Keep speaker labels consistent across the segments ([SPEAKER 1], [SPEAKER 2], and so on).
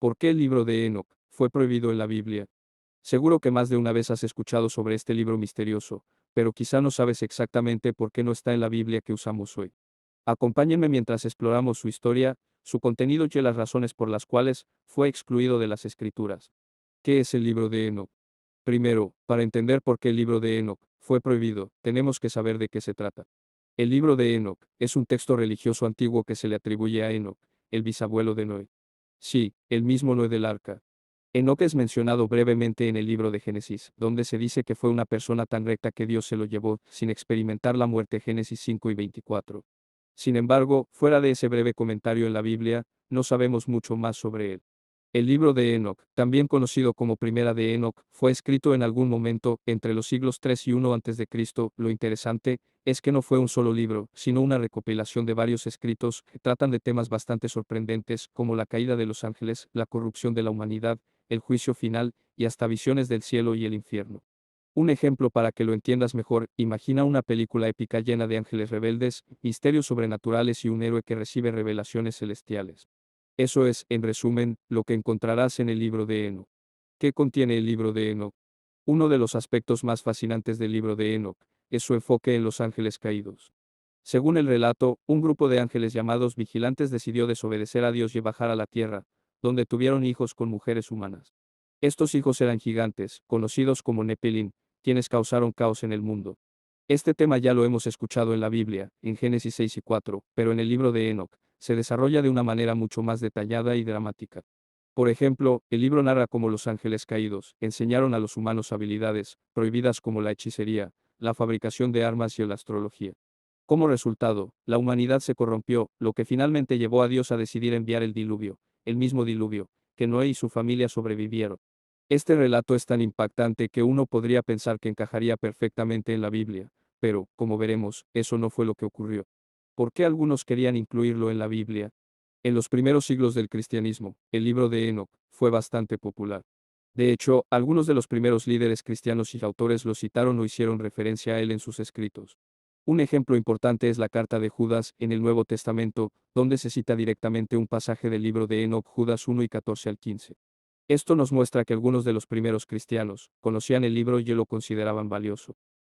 [SPEAKER 1] ¿Por qué el libro de Enoc fue prohibido en la Biblia? Seguro que más de una vez has escuchado sobre este libro misterioso, pero quizá no sabes exactamente por qué no está en la Biblia que usamos hoy. Acompáñenme mientras exploramos su historia, su contenido y las razones por las cuales fue excluido de las Escrituras. ¿Qué es el libro de Enoc? Primero, para entender por qué el libro de Enoc fue prohibido, tenemos que saber de qué se trata. El libro de Enoc es un texto religioso antiguo que se le atribuye a Enoc, el bisabuelo de Noé. Sí, el mismo Noé del arca. Enoc es mencionado brevemente en el libro de Génesis, donde se dice que fue una persona tan recta que Dios se lo llevó, sin experimentar la muerte. Génesis 5 y 24. Sin embargo, fuera de ese breve comentario en la Biblia, no sabemos mucho más sobre él. El libro de Enoc, también conocido como Primera de Enoc, fue escrito en algún momento entre los siglos 3 y 1 a.C. Lo interesante es que no fue un solo libro, sino una recopilación de varios escritos que tratan de temas bastante sorprendentes como la caída de los ángeles, la corrupción de la humanidad, el juicio final, y hasta visiones del cielo y el infierno. Un ejemplo para que lo entiendas mejor: imagina una película épica llena de ángeles rebeldes, misterios sobrenaturales y un héroe que recibe revelaciones celestiales. Eso es, en resumen, lo que encontrarás en el libro de Enoc. ¿Qué contiene el libro de Enoc? Uno de los aspectos más fascinantes del libro de Enoc es su enfoque en los ángeles caídos. Según el relato, un grupo de ángeles llamados vigilantes decidió desobedecer a Dios y bajar a la tierra, donde tuvieron hijos con mujeres humanas. Estos hijos eran gigantes, conocidos como Nephilim, quienes causaron caos en el mundo. Este tema ya lo hemos escuchado en la Biblia, en Génesis 6 y 4, pero en el libro de Enoc se desarrolla de una manera mucho más detallada y dramática. Por ejemplo, el libro narra cómo los ángeles caídos enseñaron a los humanos habilidades prohibidas como la hechicería, la fabricación de armas y la astrología. Como resultado, la humanidad se corrompió, lo que finalmente llevó a Dios a decidir enviar el mismo diluvio, que Noé y su familia sobrevivieron. Este relato es tan impactante que uno podría pensar que encajaría perfectamente en la Biblia, pero, como veremos, eso no fue lo que ocurrió. ¿Por qué algunos querían incluirlo en la Biblia? En los primeros siglos del cristianismo, el libro de Enoc fue bastante popular. De hecho, algunos de los primeros líderes cristianos y autores lo citaron o hicieron referencia a él en sus escritos. Un ejemplo importante es la carta de Judas en el Nuevo Testamento, donde se cita directamente un pasaje del libro de Enoc, Judas 1 y 14 al 15. Esto nos muestra que algunos de los primeros cristianos conocían el libro y lo consideraban valioso.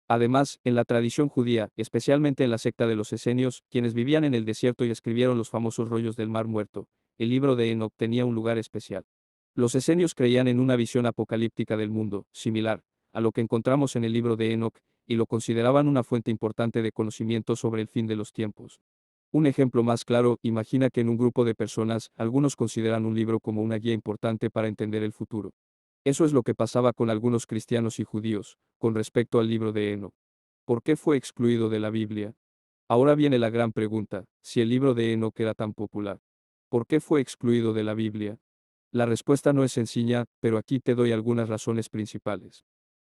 [SPEAKER 1] Además, en la tradición judía, especialmente en la secta de los esenios, quienes vivían en el desierto y escribieron los famosos rollos del Mar Muerto, el libro de Enoc tenía un lugar especial. Los esenios creían en una visión apocalíptica del mundo, similar a lo que encontramos en el libro de Enoc, y lo consideraban una fuente importante de conocimiento sobre el fin de los tiempos. Un ejemplo más claro: imagina que en un grupo de personas, algunos consideran un libro como una guía importante para entender el futuro. Eso es lo que pasaba con algunos cristianos y judíos, con respecto al libro de Enoc. ¿Por qué fue excluido de la Biblia? Ahora viene la gran pregunta: si el libro de Enoc era tan popular, ¿por qué fue excluido de la Biblia? La respuesta no es sencilla, pero aquí te doy algunas razones principales.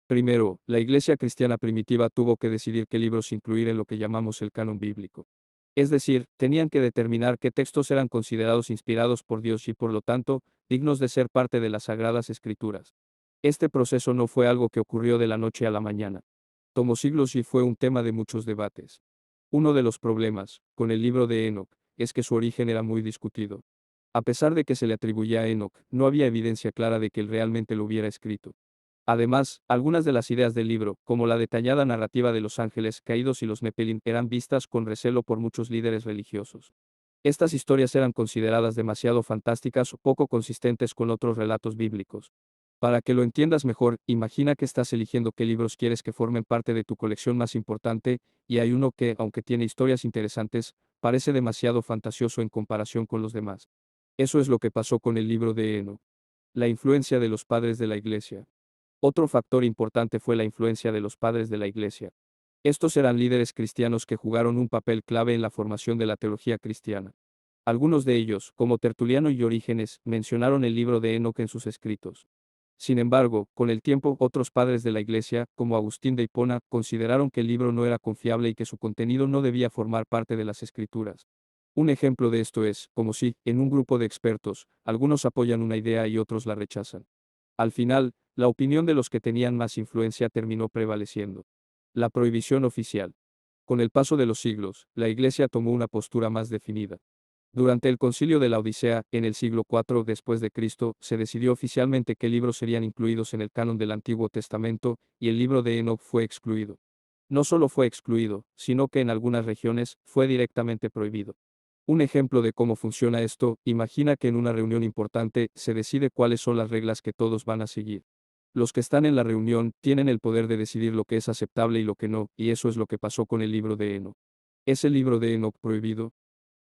[SPEAKER 1] Primero, la iglesia cristiana primitiva tuvo que decidir qué libros incluir en lo que llamamos el canon bíblico. Es decir, tenían que determinar qué textos eran considerados inspirados por Dios y por lo tanto, dignos de ser parte de las Sagradas Escrituras. Este proceso no fue algo que ocurrió de la noche a la mañana. Tomó siglos y fue un tema de muchos debates. Uno de los problemas con el libro de Enoc es que su origen era muy discutido. A pesar de que se le atribuía a Enoc, no había evidencia clara de que él realmente lo hubiera escrito. Además, algunas de las ideas del libro, como la detallada narrativa de los ángeles caídos y los Nephilim, eran vistas con recelo por muchos líderes religiosos. Estas historias eran consideradas demasiado fantásticas o poco consistentes con otros relatos bíblicos. Para que lo entiendas mejor, imagina que estás eligiendo qué libros quieres que formen parte de tu colección más importante, y hay uno que, aunque tiene historias interesantes, parece demasiado fantasioso en comparación con los demás. Eso es lo que pasó con el libro de Enoch. La influencia de los padres de la Iglesia. Otro factor importante fue la influencia de los padres de la Iglesia. Estos eran líderes cristianos que jugaron un papel clave en la formación de la teología cristiana. Algunos de ellos, como Tertuliano y Orígenes, mencionaron el libro de Enoc en sus escritos. Sin embargo, con el tiempo, otros padres de la Iglesia, como Agustín de Hipona, consideraron que el libro no era confiable y que su contenido no debía formar parte de las Escrituras. Un ejemplo de esto es, como si, en un grupo de expertos, algunos apoyan una idea y otros la rechazan. Al final, la opinión de los que tenían más influencia terminó prevaleciendo. La prohibición oficial. Con el paso de los siglos, la Iglesia tomó una postura más definida. Durante el Concilio de la Odisea, en el siglo IV después de Cristo, se decidió oficialmente qué libros serían incluidos en el canon del Antiguo Testamento, y el libro de Enoc fue excluido. No solo fue excluido, sino que en algunas regiones fue directamente prohibido. Un ejemplo de cómo funciona esto: imagina que en una reunión importante se decide cuáles son las reglas que todos van a seguir. Los que están en la reunión tienen el poder de decidir lo que es aceptable y lo que no, y eso es lo que pasó con el libro de Enoc. ¿Es el libro de Enoc prohibido?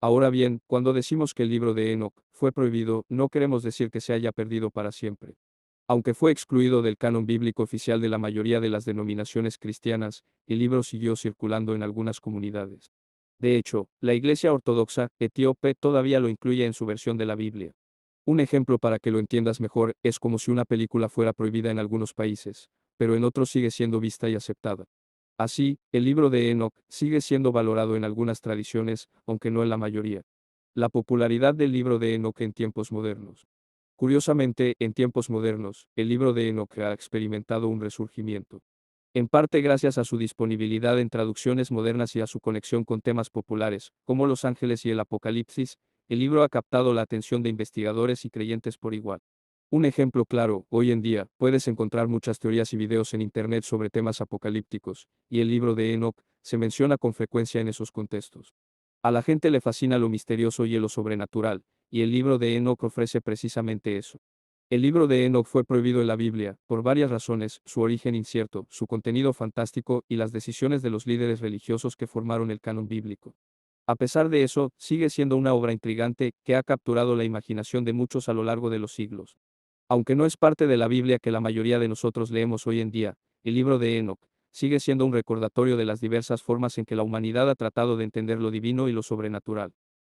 [SPEAKER 1] Ahora bien, cuando decimos que el libro de Enoc fue prohibido, no queremos decir que se haya perdido para siempre. Aunque fue excluido del canon bíblico oficial de la mayoría de las denominaciones cristianas, el libro siguió circulando en algunas comunidades. De hecho, la Iglesia Ortodoxa etíope todavía lo incluye en su versión de la Biblia. Un ejemplo para que lo entiendas mejor es como si una película fuera prohibida en algunos países, pero en otros sigue siendo vista y aceptada. Así, el libro de Enoc sigue siendo valorado en algunas tradiciones, aunque no en la mayoría. La popularidad del libro de Enoc en tiempos modernos. Curiosamente, en tiempos modernos, el libro de Enoc ha experimentado un resurgimiento. En parte gracias a su disponibilidad en traducciones modernas y a su conexión con temas populares, como los ángeles y el Apocalipsis, el libro ha captado la atención de investigadores y creyentes por igual. Un ejemplo claro: hoy en día, puedes encontrar muchas teorías y videos en Internet sobre temas apocalípticos, y el libro de Enoc se menciona con frecuencia en esos contextos. A la gente le fascina lo misterioso y lo sobrenatural, y el libro de Enoc ofrece precisamente eso. El libro de Enoc fue prohibido en la Biblia, por varias razones: su origen incierto, su contenido fantástico y las decisiones de los líderes religiosos que formaron el canon bíblico. A pesar de eso, sigue siendo una obra intrigante que ha capturado la imaginación de muchos a lo largo de los siglos. Aunque no es parte de la Biblia que la mayoría de nosotros leemos hoy en día, el libro de Enoc sigue siendo un recordatorio de las diversas formas en que la humanidad ha tratado de entender lo divino y lo sobrenatural.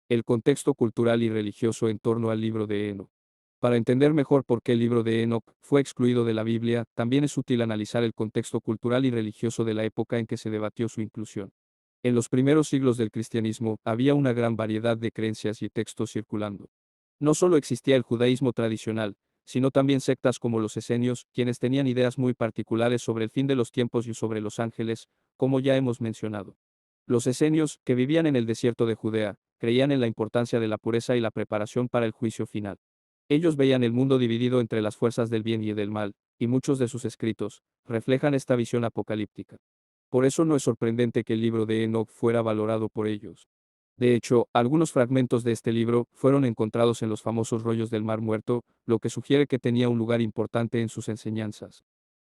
[SPEAKER 1] El contexto cultural y religioso en torno al libro de Enoc. Para entender mejor por qué el libro de Enoc fue excluido de la Biblia, también es útil analizar el contexto cultural y religioso de la época en que se debatió su inclusión. En los primeros siglos del cristianismo, había una gran variedad de creencias y textos circulando. No solo existía el judaísmo tradicional, sino también sectas como los esenios, quienes tenían ideas muy particulares sobre el fin de los tiempos y sobre los ángeles, como ya hemos mencionado. Los esenios, que vivían en el desierto de Judea, creían en la importancia de la pureza y la preparación para el juicio final. Ellos veían el mundo dividido entre las fuerzas del bien y del mal, y muchos de sus escritos reflejan esta visión apocalíptica. Por eso no es sorprendente que el libro de Enoc fuera valorado por ellos. De hecho, algunos fragmentos de este libro fueron encontrados en los famosos rollos del Mar Muerto, lo que sugiere que tenía un lugar importante en sus enseñanzas.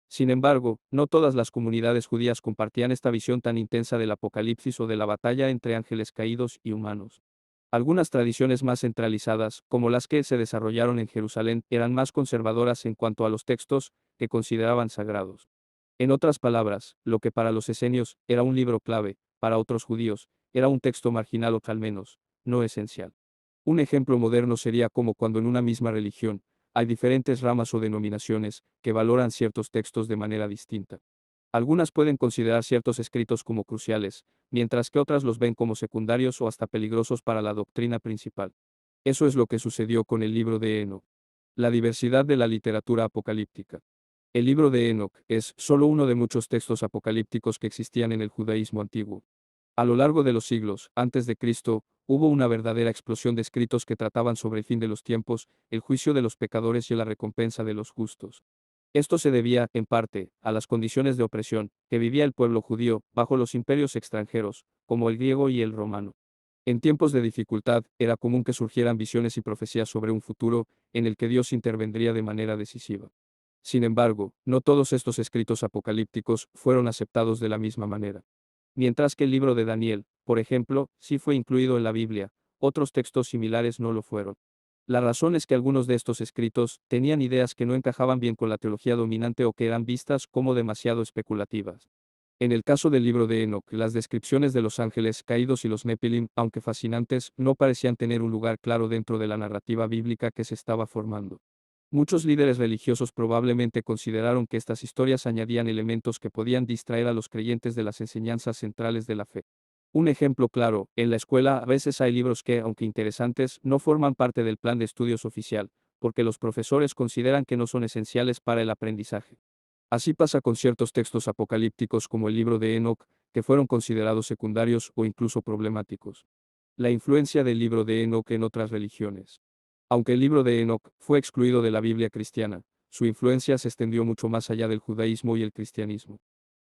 [SPEAKER 1] Sin embargo, no todas las comunidades judías compartían esta visión tan intensa del Apocalipsis o de la batalla entre ángeles caídos y humanos. Algunas tradiciones más centralizadas, como las que se desarrollaron en Jerusalén, eran más conservadoras en cuanto a los textos que consideraban sagrados. En otras palabras, lo que para los esenios era un libro clave, para otros judíos, era un texto marginal o al menos, no esencial. Un ejemplo moderno sería como cuando en una misma religión, hay diferentes ramas o denominaciones que valoran ciertos textos de manera distinta. Algunas pueden considerar ciertos escritos como cruciales, mientras que otras los ven como secundarios o hasta peligrosos para la doctrina principal. Eso es lo que sucedió con el libro de Enoc. La diversidad de la literatura apocalíptica. El libro de Enoc es solo uno de muchos textos apocalípticos que existían en el judaísmo antiguo. A lo largo de los siglos, antes de Cristo, hubo una verdadera explosión de escritos que trataban sobre el fin de los tiempos, el juicio de los pecadores y la recompensa de los justos. Esto se debía, en parte, a las condiciones de opresión que vivía el pueblo judío bajo los imperios extranjeros, como el griego y el romano. En tiempos de dificultad, era común que surgieran visiones y profecías sobre un futuro en el que Dios intervendría de manera decisiva. Sin embargo, no todos estos escritos apocalípticos fueron aceptados de la misma manera. Mientras que el libro de Daniel, por ejemplo, sí fue incluido en la Biblia, otros textos similares no lo fueron. La razón es que algunos de estos escritos tenían ideas que no encajaban bien con la teología dominante o que eran vistas como demasiado especulativas. En el caso del libro de Enoc, las descripciones de los ángeles caídos y los Nepilim, aunque fascinantes, no parecían tener un lugar claro dentro de la narrativa bíblica que se estaba formando. Muchos líderes religiosos probablemente consideraron que estas historias añadían elementos que podían distraer a los creyentes de las enseñanzas centrales de la fe. Un ejemplo claro: en la escuela a veces hay libros que, aunque interesantes, no forman parte del plan de estudios oficial, porque los profesores consideran que no son esenciales para el aprendizaje. Así pasa con ciertos textos apocalípticos como el libro de Enoc, que fueron considerados secundarios o incluso problemáticos. La influencia del libro de Enoc en otras religiones. Aunque el libro de Enoc fue excluido de la Biblia cristiana, su influencia se extendió mucho más allá del judaísmo y el cristianismo.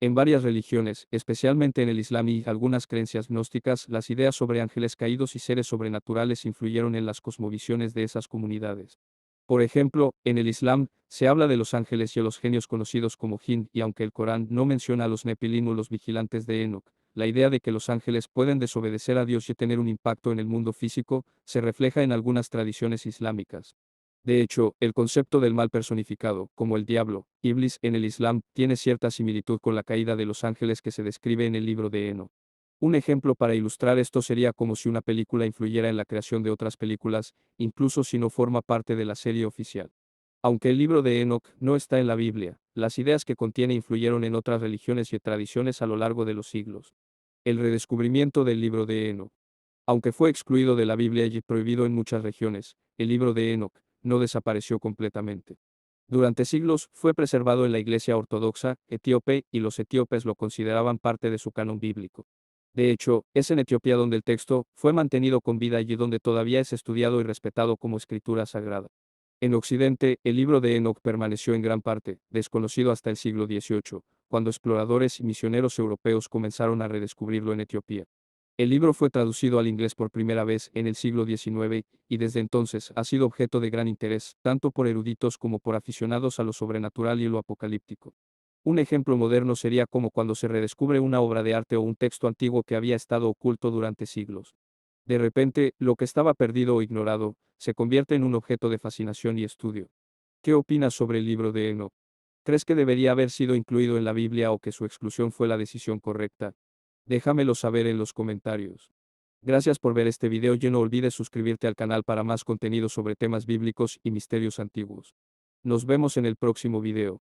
[SPEAKER 1] En varias religiones, especialmente en el Islam y algunas creencias gnósticas, las ideas sobre ángeles caídos y seres sobrenaturales influyeron en las cosmovisiones de esas comunidades. Por ejemplo, en el Islam, se habla de los ángeles y a los genios conocidos como jinn, y aunque el Corán no menciona a los nepilim o los vigilantes de Enoch, la idea de que los ángeles pueden desobedecer a Dios y tener un impacto en el mundo físico, se refleja en algunas tradiciones islámicas. De hecho, el concepto del mal personificado, como el diablo, Iblis, en el Islam, tiene cierta similitud con la caída de los ángeles que se describe en el libro de Enoch. Un ejemplo para ilustrar esto sería como si una película influyera en la creación de otras películas, incluso si no forma parte de la serie oficial. Aunque el libro de Enoch no está en la Biblia, las ideas que contiene influyeron en otras religiones y tradiciones a lo largo de los siglos. El redescubrimiento del libro de Enoch. Aunque fue excluido de la Biblia y prohibido en muchas regiones, el libro de Enoch no desapareció completamente. Durante siglos fue preservado en la Iglesia Ortodoxa etíope y los etíopes lo consideraban parte de su canon bíblico. De hecho, es en Etiopía donde el texto fue mantenido con vida y donde todavía es estudiado y respetado como escritura sagrada. En Occidente, el libro de Enoch permaneció en gran parte desconocido hasta el siglo XVIII, cuando exploradores y misioneros europeos comenzaron a redescubrirlo en Etiopía. El libro fue traducido al inglés por primera vez en el siglo XIX, y desde entonces ha sido objeto de gran interés, tanto por eruditos como por aficionados a lo sobrenatural y lo apocalíptico. Un ejemplo moderno sería como cuando se redescubre una obra de arte o un texto antiguo que había estado oculto durante siglos. De repente, lo que estaba perdido o ignorado, se convierte en un objeto de fascinación y estudio. ¿Qué opinas sobre el libro de Enoch? ¿Crees que debería haber sido incluido en la Biblia o que su exclusión fue la decisión correcta? Déjamelo saber en los comentarios. Gracias por ver este video y no olvides suscribirte al canal para más contenido sobre temas bíblicos y misterios antiguos. Nos vemos en el próximo video.